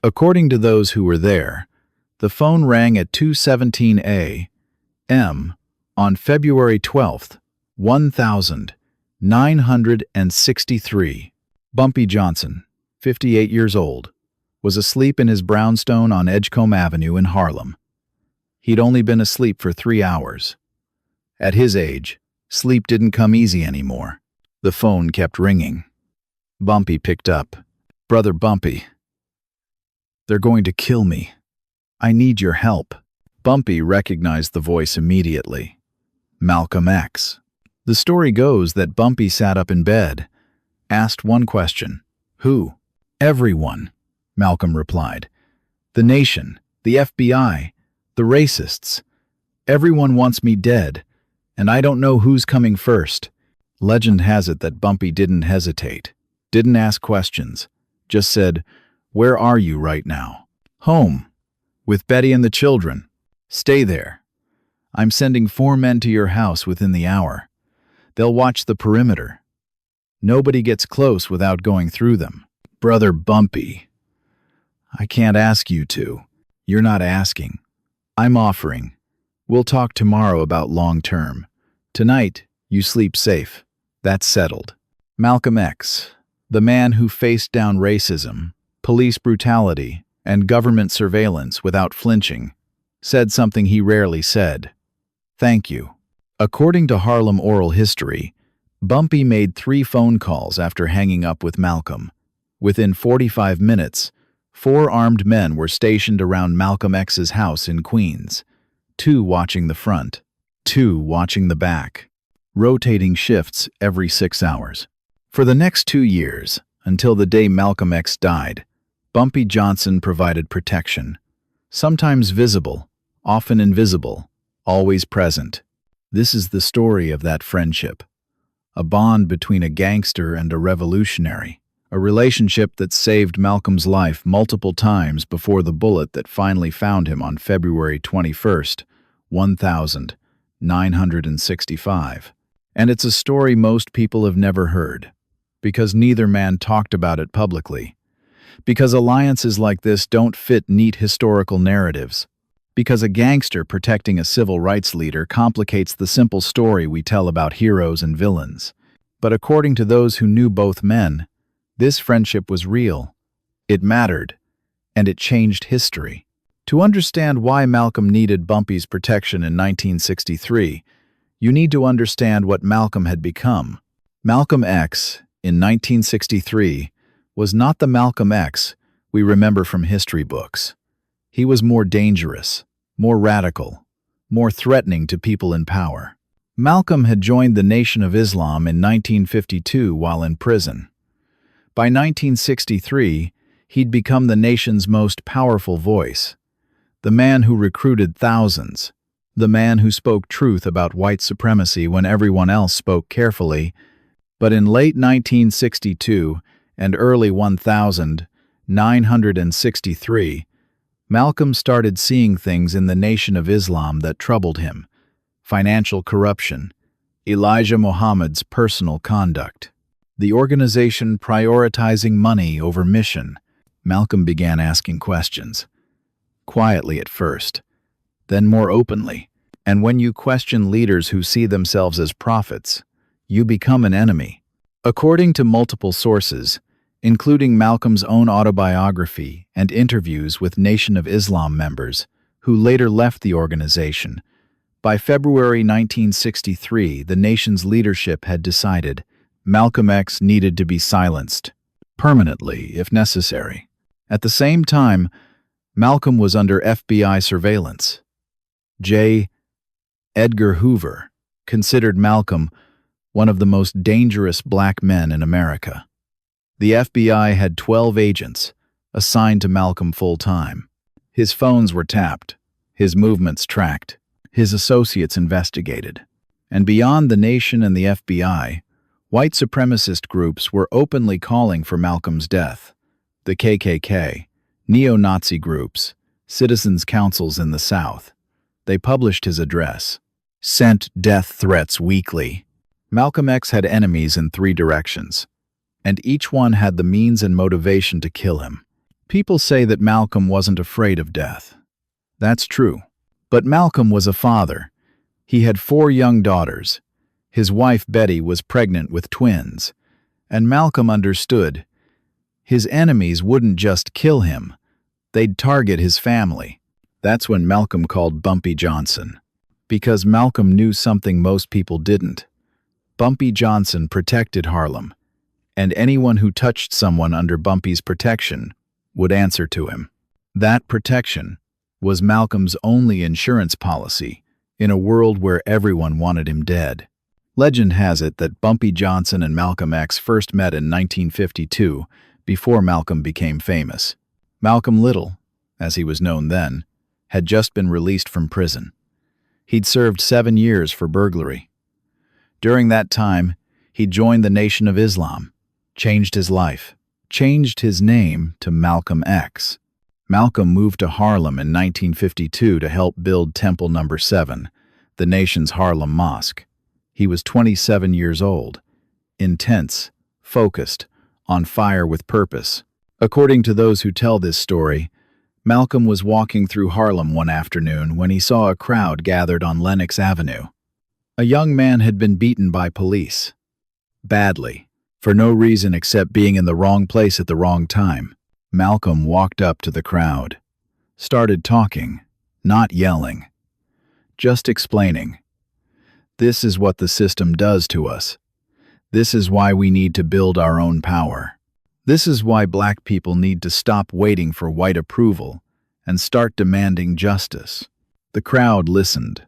According to those who were there, the phone rang at 2:17 a.m. on February 12th, 1963. Bumpy Johnson, 58 years old, was asleep in his brownstone on Edgecombe Avenue in Harlem. He'd only been asleep for 3 hours. At his age, sleep didn't come easy anymore. The phone kept ringing. Bumpy picked up. "Brother Bumpy, they're going to kill me. I need your help." Bumpy recognized the voice immediately. Malcolm X. The story goes that Bumpy sat up in bed, asked one question. "Who?" "Everyone," Malcolm replied. "The nation, the FBI, the racists. Everyone wants me dead, and I don't know who's coming first." Legend has it that Bumpy didn't hesitate, didn't ask questions, just said, "Where are you right now?" "Home, with Betty and the children." "Stay there. I'm sending 4 men to your house within the hour. They'll watch the perimeter. Nobody gets close without going through them." "Brother Bumpy, I can't ask you to." "You're not asking. I'm offering. We'll talk tomorrow about long term. Tonight, you sleep safe. That's settled." Malcolm X, the man who faced down racism, police brutality, and government surveillance without flinching, said something he rarely said. "Thank you." According to Harlem oral history, Bumpy made 3 phone calls after hanging up with Malcolm. Within 45 minutes, 4 armed men were stationed around Malcolm X's house in Queens, 2 watching the front, 2 watching the back, rotating shifts every 6 hours. For the next 2 years, until the day Malcolm X died, Bumpy Johnson provided protection, sometimes visible, often invisible, always present. This is the story of that friendship, a bond between a gangster and a revolutionary, a relationship that saved Malcolm's life multiple times before the bullet that finally found him on February 21st, 1965. And it's a story most people have never heard, because neither man talked about it publicly, because alliances like this don't fit neat historical narratives, because a gangster protecting a civil rights leader complicates the simple story we tell about heroes and villains. But according to those who knew both men, this friendship was real, it mattered, and it changed history. To understand why Malcolm needed Bumpy's protection in 1963, you need to understand what Malcolm had become. Malcolm X, in 1963, was not the Malcolm X we remember from history books. He was more dangerous, more radical, more threatening to people in power. Malcolm had joined the Nation of Islam in 1952 while in prison. By 1963, he'd become the nation's most powerful voice, the man who recruited thousands, the man who spoke truth about white supremacy when everyone else spoke carefully. But in late 1962 and early 1963, Malcolm started seeing things in the Nation of Islam that troubled him: financial corruption, Elijah Muhammad's personal conduct, the organization prioritizing money over mission. Malcolm began asking questions, quietly at first, then more openly. And when you question leaders who see themselves as prophets, you become an enemy. According to multiple sources, including Malcolm's own autobiography and interviews with Nation of Islam members, who later left the organization, by February 1963, the nation's leadership had decided Malcolm X needed to be silenced, permanently if necessary. At the same time, Malcolm was under FBI surveillance. J. Edgar Hoover considered Malcolm one of the most dangerous black men in America. The FBI had 12 agents assigned to Malcolm full-time. His phones were tapped, his movements tracked, his associates investigated. And beyond the nation and the FBI, white supremacist groups were openly calling for Malcolm's death. The KKK, neo-Nazi groups, citizens' councils in the South. They published his address, sent death threats weekly. Malcolm X had enemies in 3 directions, and each one had the means and motivation to kill him. People say that Malcolm wasn't afraid of death. That's true. But Malcolm was a father. He had 4 young daughters. His wife Betty was pregnant with twins. And Malcolm understood. His enemies wouldn't just kill him. They'd target his family. That's when Malcolm called Bumpy Johnson. Because Malcolm knew something most people didn't. Bumpy Johnson protected Harlem. And anyone who touched someone under Bumpy's protection would answer to him. That protection was Malcolm's only insurance policy in a world where everyone wanted him dead. Legend has it that Bumpy Johnson and Malcolm X first met in 1952, before Malcolm became famous. Malcolm Little, as he was known then, had just been released from prison. He'd served 7 years for burglary. During that time, he joined the Nation of Islam, changed his life, changed his name to Malcolm X. Malcolm moved to Harlem in 1952 to help build Temple No. 7, the nation's Harlem mosque. He was 27 years old, intense, focused, on fire with purpose. According to those who tell this story, Malcolm was walking through Harlem one afternoon when he saw a crowd gathered on Lenox Avenue. A young man had been beaten by police. Badly, for no reason except being in the wrong place at the wrong time. Malcolm walked up to the crowd, started talking, not yelling, just explaining. This is what the system does to us. This is why we need to build our own power. This is why black people need to stop waiting for white approval and start demanding justice. The crowd listened.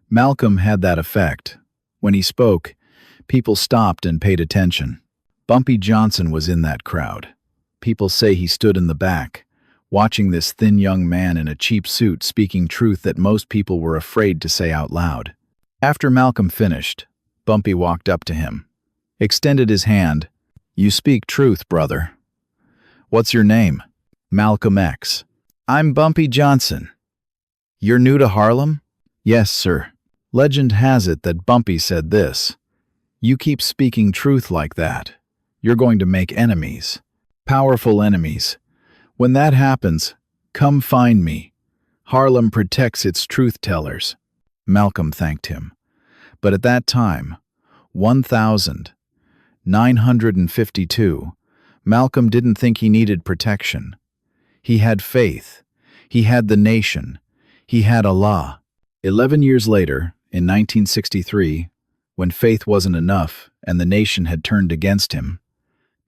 Malcolm had that effect. When he spoke, people stopped and paid attention. Bumpy Johnson was in that crowd. People say he stood in the back, watching this thin young man in a cheap suit speaking truth that most people were afraid to say out loud. After Malcolm finished, Bumpy walked up to him, extended his hand. "You speak truth, brother. What's your name?" "Malcolm X." "I'm Bumpy Johnson." "You're new to Harlem?" "Yes, sir." Legend has it that Bumpy said this: "You keep speaking truth like that, you're going to make enemies. Powerful enemies. When that happens, come find me. Harlem protects its truth-tellers." Malcolm thanked him. But at that time, 1952, Malcolm didn't think he needed protection. He had faith. He had the nation. He had Allah. 11 years later, in 1963, when faith wasn't enough and the nation had turned against him,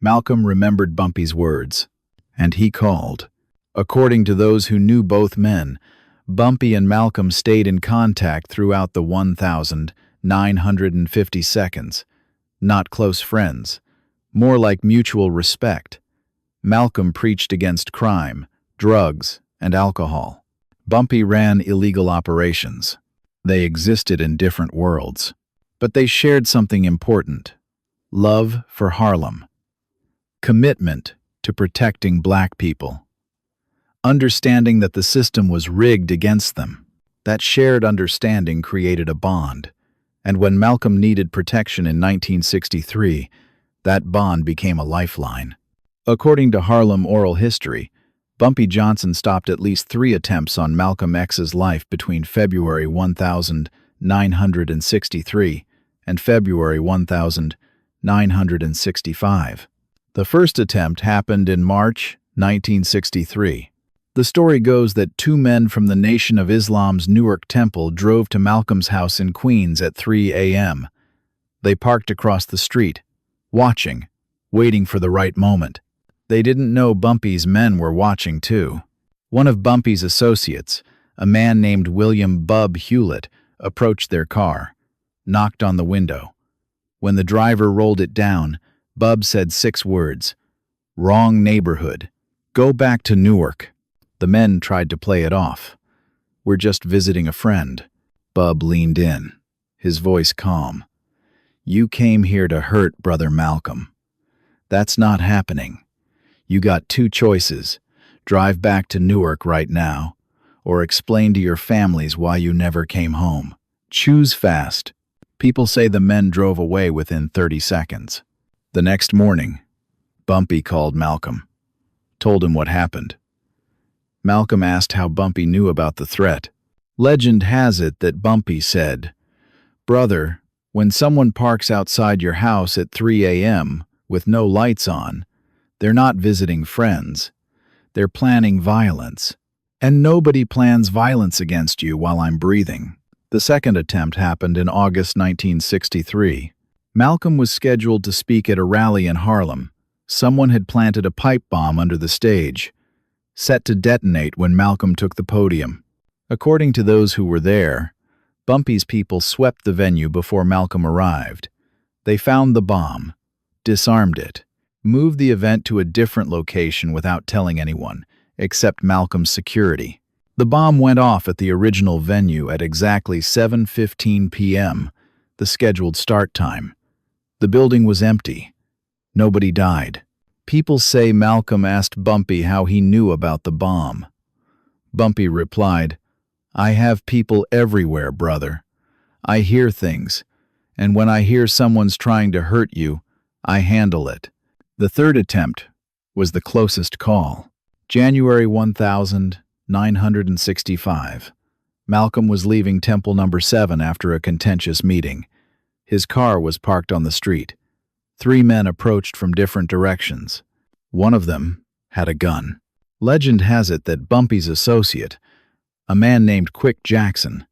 Malcolm remembered Bumpy's words, and he called. According to those who knew both men, Bumpy and Malcolm stayed in contact throughout the 1,950 seconds. Not close friends, more like mutual respect. Malcolm preached against crime, drugs, and alcohol. Bumpy ran illegal operations. They existed in different worlds, but they shared something important: love for Harlem, commitment to protecting black people, understanding that the system was rigged against them. That shared understanding created a bond, and when Malcolm needed protection in 1963, that bond became a lifeline. According to Harlem oral history, Bumpy Johnson stopped at least 3 attempts on Malcolm X's life between February 1963 and February 1965. The first attempt happened in March 1963. The story goes that 2 men from the Nation of Islam's Newark Temple drove to Malcolm's house in Queens at 3 a.m. They parked across the street, watching, waiting for the right moment. They didn't know Bumpy's men were watching too. One of Bumpy's associates, a man named William "Bub" Hewlett, approached their car, knocked on the window. When the driver rolled it down, Bub said 6 words: "Wrong neighborhood. Go back to Newark." The men tried to play it off. "We're just visiting a friend." Bub leaned in, his voice calm. "You came here to hurt Brother Malcolm. That's not happening. You got 2 choices: drive back to Newark right now, or explain to your families why you never came home. Choose fast." People say the men drove away within 30 seconds. The next morning, Bumpy called Malcolm. told him what happened. Malcolm asked how Bumpy knew about the threat. Legend has it that Bumpy said, "Brother, when someone parks outside your house at 3 a.m. with no lights on, they're not visiting friends. They're planning violence. And nobody plans violence against you while I'm breathing." The second attempt happened in August 1963. Malcolm was scheduled to speak at a rally in Harlem. Someone had planted a pipe bomb under the stage, set to detonate when Malcolm took the podium. According to those who were there, Bumpy's people swept the venue before Malcolm arrived. They found the bomb, disarmed it, moved the event to a different location without telling anyone, except Malcolm's security. The bomb went off at the original venue at exactly 7:15 p.m., the scheduled start time. The building was empty. Nobody died. People say Malcolm asked Bumpy how he knew about the bomb. Bumpy replied, "I have people everywhere, brother. I hear things, and when I hear someone's trying to hurt you, I handle it." The third attempt was the closest call. January 1965. Malcolm was leaving Temple Number 7 after a contentious meeting. His car was parked on the street. 3 men approached from different directions. One of them had a gun. Legend has it that Bumpy's associate, a man named Quick Jackson,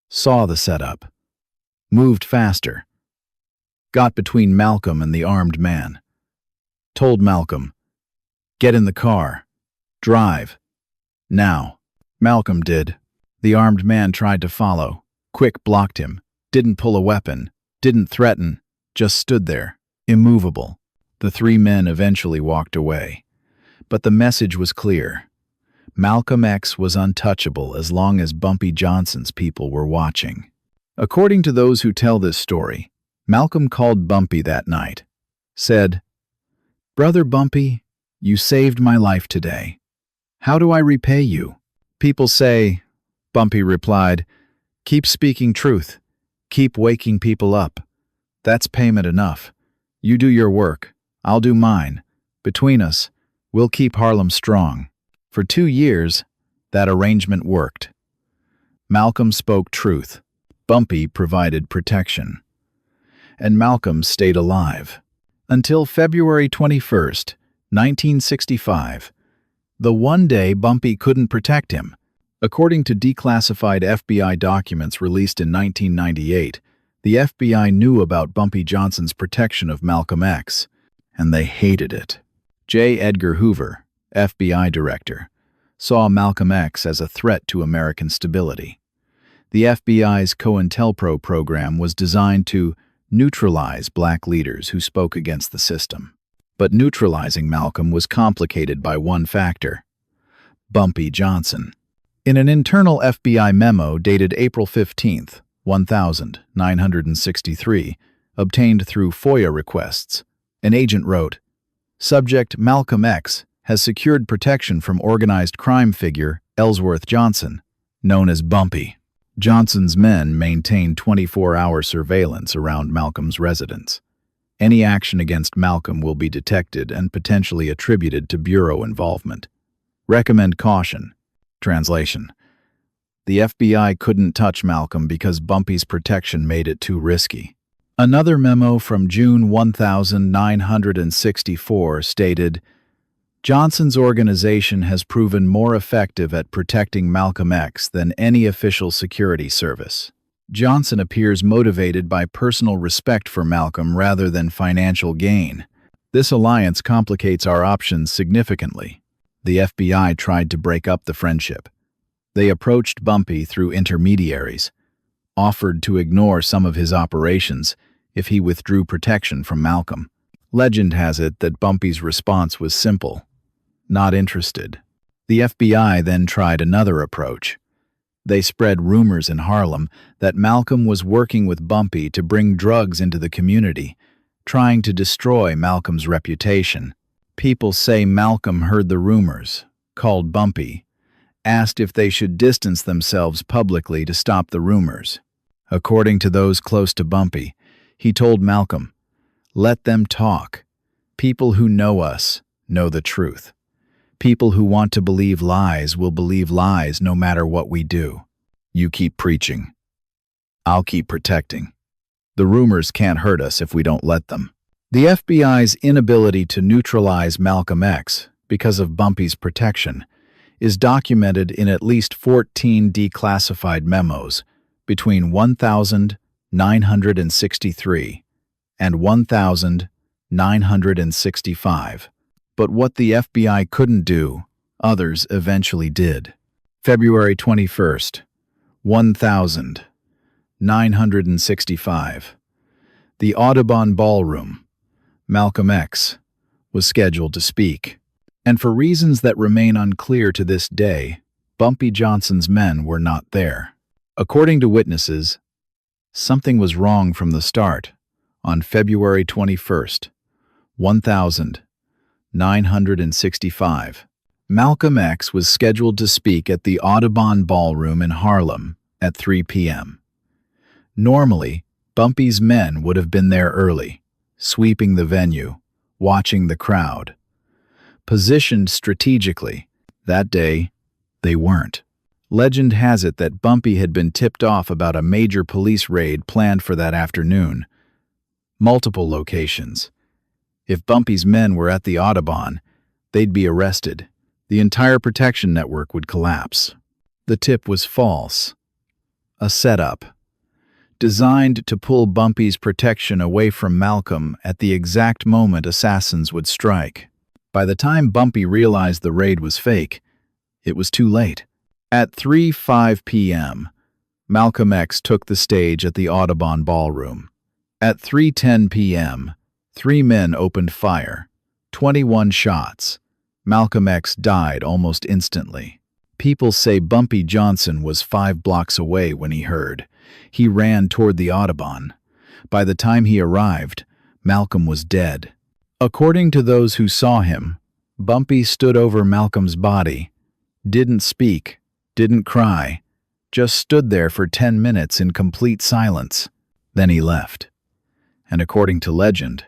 saw the setup, moved faster, got between Malcolm and the armed man, told Malcolm, "Get in the car. Drive. Now." Malcolm did. The armed man tried to follow. Quick blocked him, didn't pull a weapon, didn't threaten, just stood there, immovable. The 3 men eventually walked away. But the message was clear. Malcolm X was untouchable as long as Bumpy Johnson's people were watching. According to those who tell this story, Malcolm called Bumpy that night, said, "Brother Bumpy, you saved my life today. How do I repay you?" People say, Bumpy replied, "Keep speaking truth. Keep waking people up. That's payment enough. You do your work. I'll do mine. Between us, we'll keep Harlem strong." For 2 years, that arrangement worked. Malcolm spoke truth. Bumpy provided protection. And Malcolm stayed alive. Until February 21st, 1965, the one day Bumpy couldn't protect him. According to declassified FBI documents released in 1998, the FBI knew about Bumpy Johnson's protection of Malcolm X, and they hated it. J. Edgar Hoover, FBI director, saw Malcolm X as a threat to American stability. The FBI's COINTELPRO program was designed to neutralize black leaders who spoke against the system. But neutralizing Malcolm was complicated by one factor: Bumpy Johnson. In an internal FBI memo dated April 15, 1963, obtained through FOIA requests, an agent wrote, "Subject Malcolm X has secured protection from organized crime figure Ellsworth Johnson, known as Bumpy." Johnson's men maintained 24-hour surveillance around Malcolm's residence. Any action against Malcolm will be detected and potentially attributed to bureau involvement. Recommend caution. Translation: the FBI couldn't touch Malcolm because Bumpy's protection made it too risky. Another memo from June 1964 stated, "Johnson's organization has proven more effective at protecting Malcolm X than any official security service. Johnson appears motivated by personal respect for Malcolm rather than financial gain. This alliance complicates our options significantly." The FBI tried to break up the friendship. They approached Bumpy through intermediaries, offered to ignore some of his operations if he withdrew protection from Malcolm. Legend has it that Bumpy's response was simple: not interested. The FBI then tried another approach. They spread rumors in Harlem that Malcolm was working with Bumpy to bring drugs into the community, trying to destroy Malcolm's reputation. People say Malcolm heard the rumors, called Bumpy, asked if they should distance themselves publicly to stop the rumors. According to those close to Bumpy, he told Malcolm, "Let them talk. People who know us know the truth." People who want to believe lies will believe lies no matter what we do. You keep preaching. I'll keep protecting. The rumors can't hurt us if we don't let them. The FBI's inability to neutralize Malcolm X because of Bumpy's protection is documented in at least 14 declassified memos between 1963 and 1965. But what the FBI couldn't do, others eventually did. February 21st, 1965. The Audubon Ballroom. Malcolm X was scheduled to speak. And for reasons that remain unclear to this day, Bumpy Johnson's men were not there. According to witnesses, something was wrong from the start. On February 21st, 1965, Malcolm X was scheduled to speak at the Audubon Ballroom in Harlem at 3 p.m. Normally, Bumpy's men would have been there early, sweeping the venue, watching the crowd. Positioned strategically, that day, they weren't. Legend has it that Bumpy had been tipped off about a major police raid planned for that afternoon. Multiple locations. If Bumpy's men were at the Audubon, they'd be arrested. The entire protection network would collapse. The tip was false. A setup. Designed to pull Bumpy's protection away from Malcolm at the exact moment assassins would strike. By the time Bumpy realized the raid was fake, it was too late. At 3:05 p.m., Malcolm X took the stage at the Audubon Ballroom. At 3:10 p.m., 3 men opened fire. 21 shots. Malcolm X died almost instantly. People say Bumpy Johnson was 5 blocks away when he heard. He ran toward the Audubon. By the time he arrived, Malcolm was dead. According to those who saw him, Bumpy stood over Malcolm's body, didn't speak, didn't cry, just stood there for 10 minutes in complete silence. Then he left. And according to legend,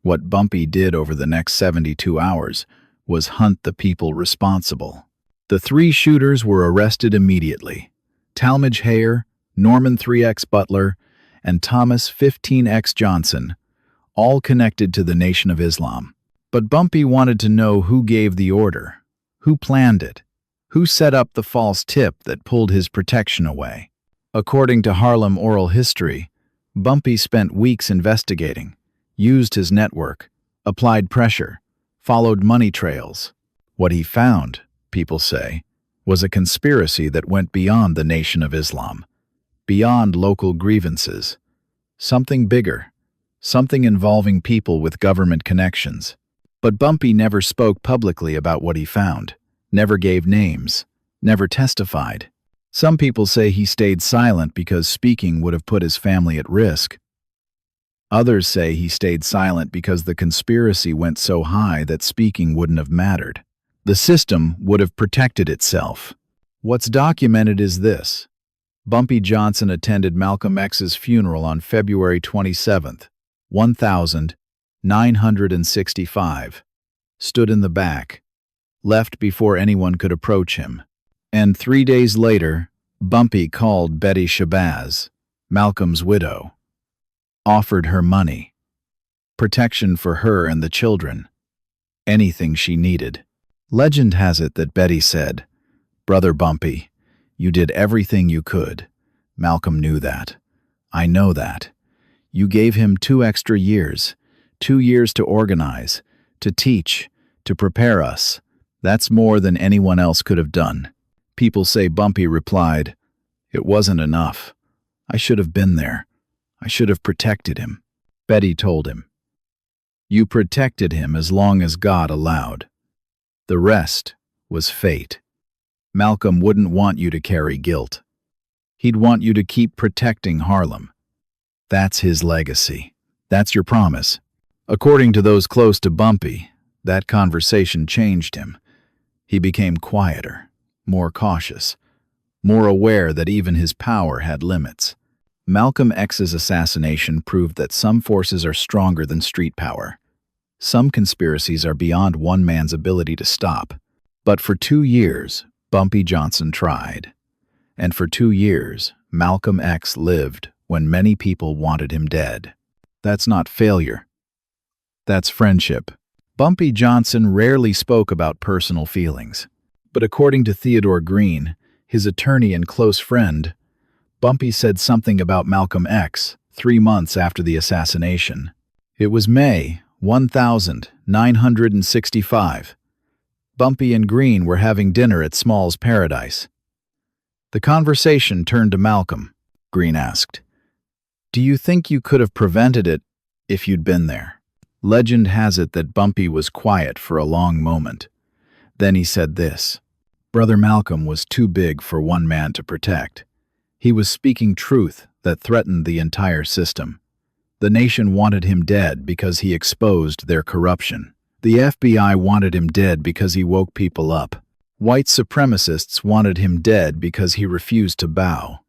what Bumpy did over the next 72 hours was hunt the people responsible. The 3 shooters were arrested immediately. Talmadge Hayer, Norman 3X Butler, and Thomas 15X Johnson, all connected to the Nation of Islam. But Bumpy wanted to know who gave the order, who planned it, who set up the false tip that pulled his protection away. According to Harlem oral history, Bumpy spent weeks investigating, used his network, applied pressure, followed money trails. What he found, people say, was a conspiracy that went beyond the Nation of Islam, beyond local grievances, something bigger, something involving people with government connections. But Bumpy never spoke publicly about what he found, never gave names, never testified. Some people say he stayed silent because speaking would have put his family at risk. Others say he stayed silent because the conspiracy went so high that speaking wouldn't have mattered. The system would have protected itself. What's documented is this. Bumpy Johnson attended Malcolm X's funeral on February 27th, 1965, stood in the back, left before anyone could approach him. And 3 days later, Bumpy called Betty Shabazz, Malcolm's widow, offered her money, protection for her and the children, anything she needed. Legend has it that Betty said, "Brother Bumpy, you did everything you could. Malcolm knew that. I know that. You gave him 2 extra years, 2 years to organize, to teach, to prepare us. That's more than anyone else could have done." People say Bumpy replied, "It wasn't enough. I should have been there. I should have protected him." Betty told him, "You protected him as long as God allowed. The rest was fate. Malcolm wouldn't want you to carry guilt. He'd want you to keep protecting Harlem. That's his legacy. That's your promise." According to those close to Bumpy, that conversation changed him. He became quieter, more cautious, more aware that even his power had limits. Malcolm X's assassination proved that some forces are stronger than street power. Some conspiracies are beyond one man's ability to stop. But for 2 years, Bumpy Johnson tried. And for 2 years, Malcolm X lived when many people wanted him dead. That's not failure. That's friendship. Bumpy Johnson rarely spoke about personal feelings. But according to Theodore Green, his attorney and close friend, Bumpy said something about Malcolm X 3 months after the assassination. It was May 1965. Bumpy and Green were having dinner at Small's Paradise. The conversation turned to Malcolm. Green asked, "Do you think you could have prevented it if you'd been there?" Legend has it that Bumpy was quiet for a long moment. Then he said this: "Brother Malcolm was too big for one man to protect. He was speaking truth that threatened the entire system. The nation wanted him dead because he exposed their corruption. The FBI wanted him dead because he woke people up. White supremacists wanted him dead because he refused to bow.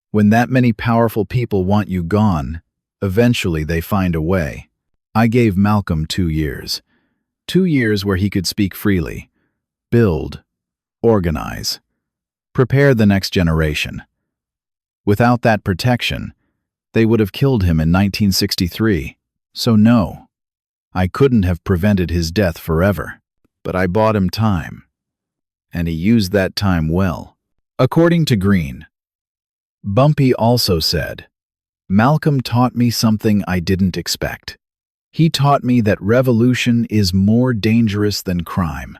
When that many powerful people want you gone, eventually they find a way. I gave Malcolm 2 years. 2 years where he could speak freely, build, organize, prepare the next generation. Without that protection, they would have killed him in 1963. So no, I couldn't have prevented his death forever, but I bought him time, and he used that time well." According to Green, Bumpy also said, "Malcolm taught me something I didn't expect. He taught me that revolution is more dangerous than crime.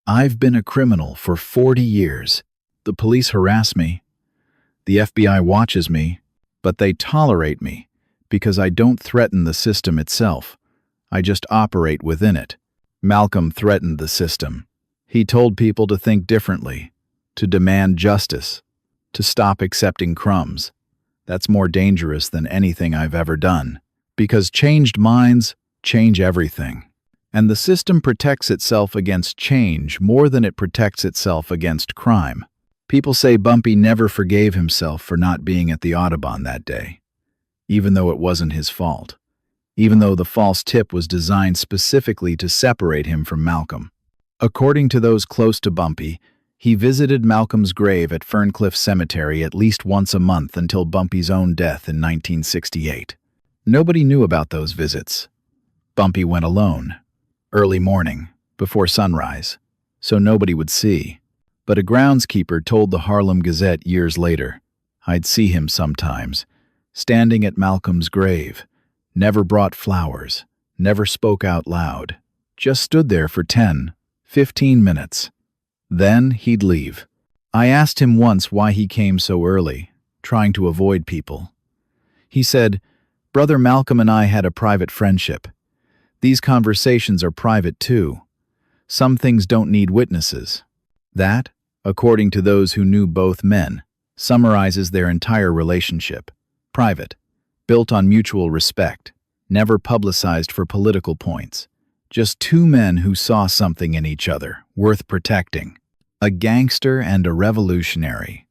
I've been a criminal for 40 years. The police harass me. The FBI watches me, but they tolerate me because I don't threaten the system itself. I just operate within it." Malcolm threatened the system. He told people to think differently, to demand justice, to stop accepting crumbs. That's more dangerous than anything I've ever done, because changed minds change everything. And the system protects itself against change more than it protects itself against crime. People say Bumpy never forgave himself for not being at the Audubon that day, even though it wasn't his fault. Even though the false tip was designed specifically to separate him from Malcolm. According to those close to Bumpy, he visited Malcolm's grave at Ferncliff Cemetery at least once a month until Bumpy's own death in 1968. Nobody knew about those visits. Bumpy went alone, early morning, before sunrise, so nobody would see. But a groundskeeper told the Harlem Gazette years later, "I'd see him sometimes, standing at Malcolm's grave. Never brought flowers, never spoke out loud, just stood there for 10, 15 minutes. Then he'd leave. I asked him once why he came so early, trying to avoid people. He said, 'Brother Malcolm and I had a private friendship. These conversations are private too. Some things don't need witnesses.' That, according to those who knew both men, summarizes their entire relationship. Private. Built on mutual respect, never publicized for political points. Just two men who saw something in each other, worth protecting. A gangster and a revolutionary.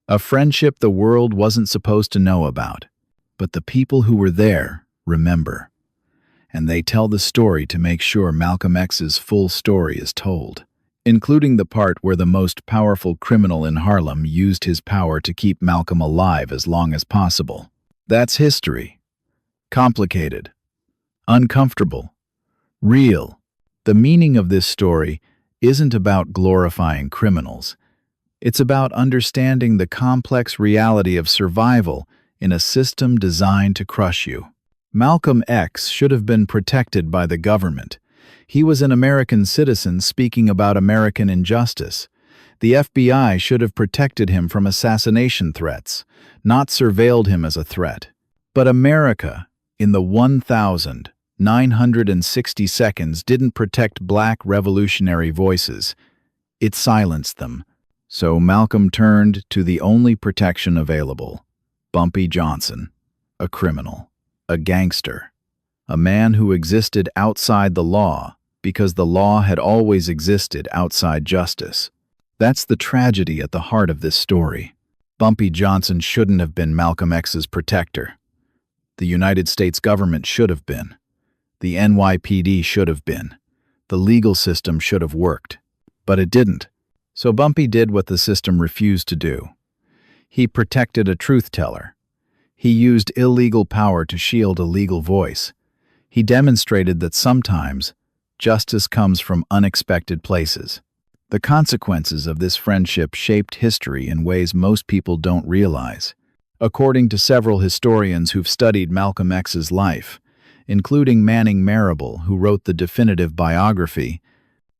A friendship the world wasn't supposed to know about. But the people who were there remember. And they tell the story to make sure Malcolm X's full story is told, including the part where the most powerful criminal in Harlem used his power to keep Malcolm alive as long as possible. That's history. Complicated. Uncomfortable. Real. The meaning of this story isn't about glorifying criminals. It's about understanding the complex reality of survival in a system designed to crush you. Malcolm X should have been protected by the government. He was an American citizen speaking about American injustice. The FBI should have protected him from assassination threats, not surveilled him as a threat. But America, in the 1,960 seconds, didn't protect black revolutionary voices. It silenced them. So Malcolm turned to the only protection available: Bumpy Johnson, a criminal, a gangster, a man who existed outside the law because the law had always existed outside justice. That's the tragedy at the heart of this story. Bumpy Johnson shouldn't have been Malcolm X's protector. The United States government should have been. The NYPD should have been. The legal system should have worked. But it didn't. So Bumpy did what the system refused to do. He protected a truth teller. He used illegal power to shield a legal voice. He demonstrated that sometimes justice comes from unexpected places. The consequences of this friendship shaped history in ways most people don't realize. According to several historians who've studied Malcolm X's life, including Manning Marable, who wrote the definitive biography,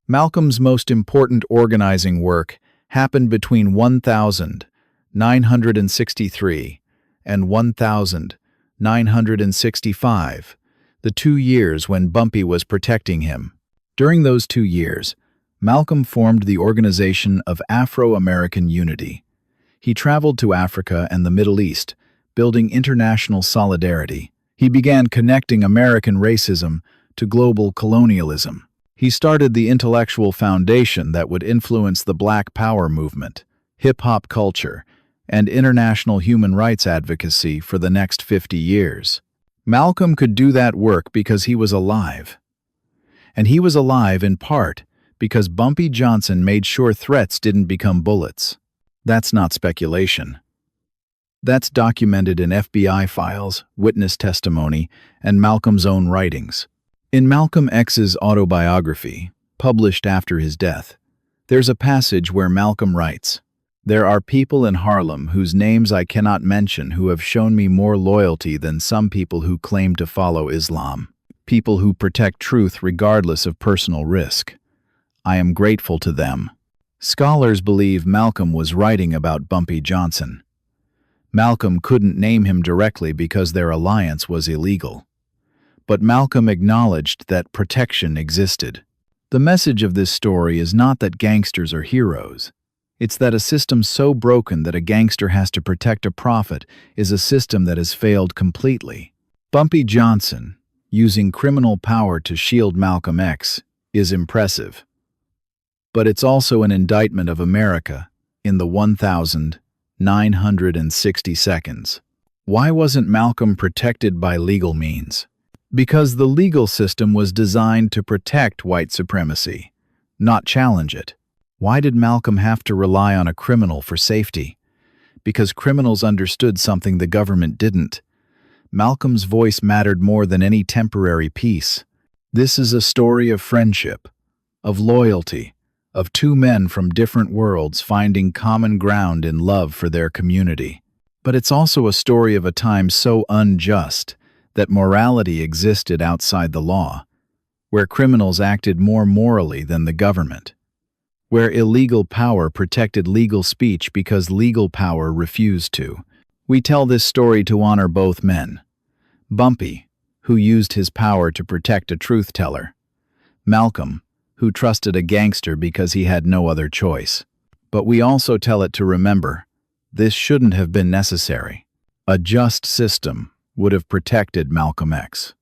Malcolm's most important organizing work happened between 1963 and 1965, the 2 years when Bumpy was protecting him. During those 2 years, Malcolm formed the Organization of Afro-American Unity. He traveled to Africa and the Middle East, building international solidarity. He began connecting American racism to global colonialism. He started the intellectual foundation that would influence the Black Power movement, hip-hop culture, and international human rights advocacy for the next 50 years. Malcolm could do that work because he was alive. And he was alive in part because Bumpy Johnson made sure threats didn't become bullets. That's not speculation. That's documented in FBI files, witness testimony, and Malcolm's own writings. In Malcolm X's autobiography, published after his death, there's a passage where Malcolm writes, "There are people in Harlem whose names I cannot mention who have shown me more loyalty than some people who claim to follow Islam. People who protect truth regardless of personal risk. I am grateful to them." Scholars believe Malcolm was writing about Bumpy Johnson. Malcolm couldn't name him directly because their alliance was illegal. But Malcolm acknowledged that protection existed. The message of this story is not that gangsters are heroes. It's that a system so broken that a gangster has to protect a prophet is a system that has failed completely. Bumpy Johnson, using criminal power to shield Malcolm X, is impressive. But it's also an indictment of America in the 1960 seconds. Why wasn't Malcolm protected by legal means? Because the legal system was designed to protect white supremacy, not challenge it. Why did Malcolm have to rely on a criminal for safety? Because criminals understood something the government didn't. Malcolm's voice mattered more than any temporary peace. This is a story of friendship, of loyalty, of two men from different worlds finding common ground in love for their community. But it's also a story of a time so unjust that morality existed outside the law, where criminals acted more morally than the government, where illegal power protected legal speech because legal power refused to. We tell this story to honor both men. Bumpy, who used his power to protect a truth teller. Malcolm, who trusted a gangster because he had no other choice. But we also tell it to remember, this shouldn't have been necessary. A just system would have protected Malcolm X,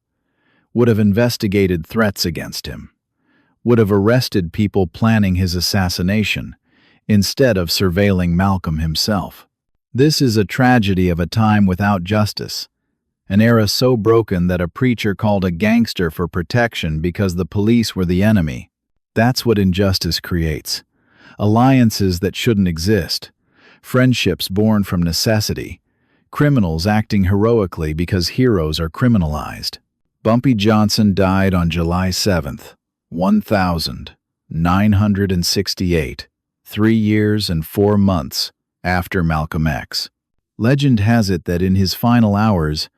would have investigated threats against him, would have arrested people planning his assassination, instead of surveilling Malcolm himself. This is a tragedy of a time without justice, an era so broken that a preacher called a gangster for protection because the police were the enemy. That's what injustice creates. Alliances that shouldn't exist. Friendships born from necessity. Criminals acting heroically because heroes are criminalized. Bumpy Johnson died on July 7th, 1968, 3 years and 4 months after Malcolm X. Legend has it that in his final hours,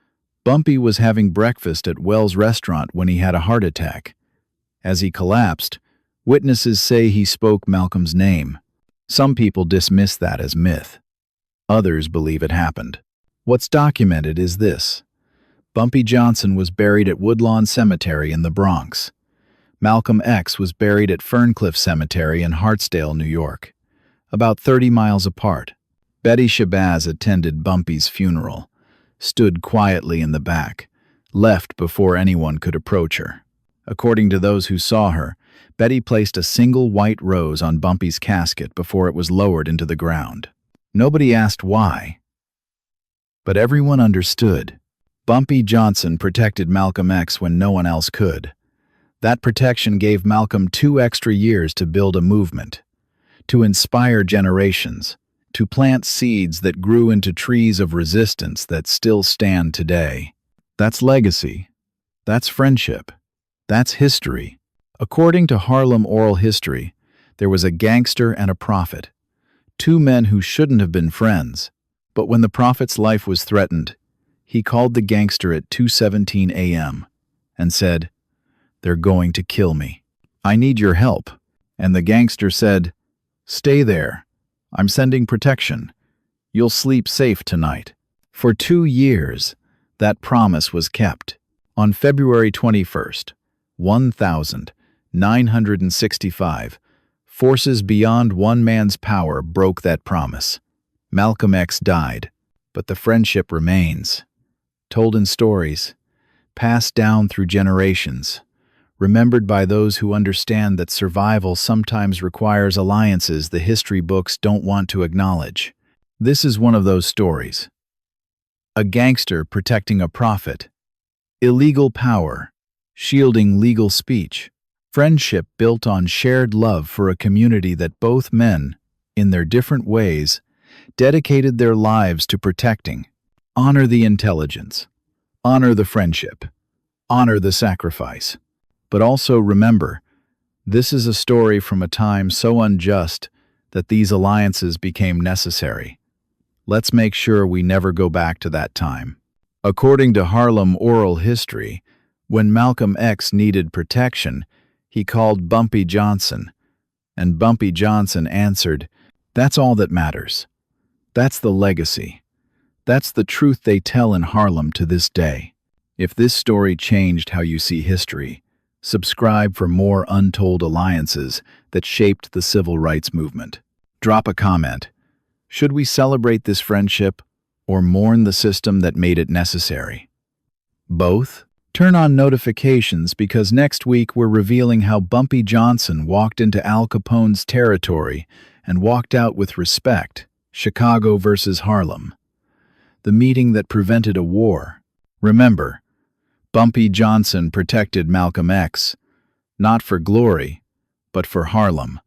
Bumpy was having breakfast at Wells Restaurant when he had a heart attack. As he collapsed, witnesses say he spoke Malcolm's name. Some people dismiss that as myth. Others believe it happened. What's documented is this. Bumpy Johnson was buried at Woodlawn Cemetery in the Bronx. Malcolm X was buried at Ferncliff Cemetery in Hartsdale, New York, about 30 miles apart. Betty Shabazz attended Bumpy's funeral, stood quietly in the back, left before anyone could approach her. According to those who saw her, Betty placed a single white rose on Bumpy's casket before it was lowered into the ground. Nobody asked why, but everyone understood. Bumpy Johnson protected Malcolm X when no one else could. That protection gave Malcolm 2 extra years to build a movement, to inspire generations, to plant seeds that grew into trees of resistance that still stand today. That's legacy. That's friendship. That's history. According to Harlem oral history, there was a gangster and a prophet, 2 men who shouldn't have been friends. But when the prophet's life was threatened, he called the gangster at 2:17 a.m. and said, "They're going to kill me. I need your help." And the gangster said, "Stay there. I'm sending protection. You'll sleep safe tonight." For 2 years, that promise was kept. On February 21st, 1965, forces beyond one man's power broke that promise. Malcolm X died, but the friendship remains, told in stories, passed down through generations, remembered by those who understand that survival sometimes requires alliances the history books don't want to acknowledge. This is one of those stories. A gangster protecting a prophet, illegal power, shielding legal speech, friendship built on shared love for a community that both men, in their different ways, dedicated their lives to protecting. Honor the intelligence, honor the friendship, honor the sacrifice. But also remember, this is a story from a time so unjust that these alliances became necessary. Let's make sure we never go back to that time. According to Harlem oral history, when Malcolm X needed protection, he called Bumpy Johnson, and Bumpy Johnson answered, "That's all that matters. That's the legacy. That's the truth they tell in Harlem to this day." If this story changed how you see history, subscribe for more untold alliances that shaped the civil rights movement. Drop a comment. Should we celebrate this friendship or mourn the system that made it necessary? Both? Turn on notifications because next week we're revealing how Bumpy Johnson walked into Al Capone's territory and walked out with respect. Chicago versus Harlem. The meeting that prevented a war. Remember, Bumpy Johnson protected Malcolm X, not for glory, but for Harlem.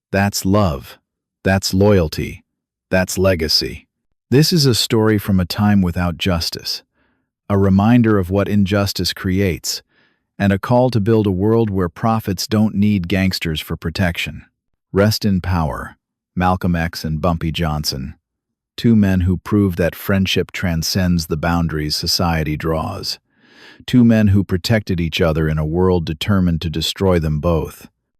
That's love. That's loyalty. That's legacy. This is a story from a time without justice, a reminder of what injustice creates, and a call to build a world where prophets don't need gangsters for protection. Rest in power, Malcolm X and Bumpy Johnson, 2 men who proved that friendship transcends the boundaries society draws. 2 men who protected each other in a world determined to destroy them both.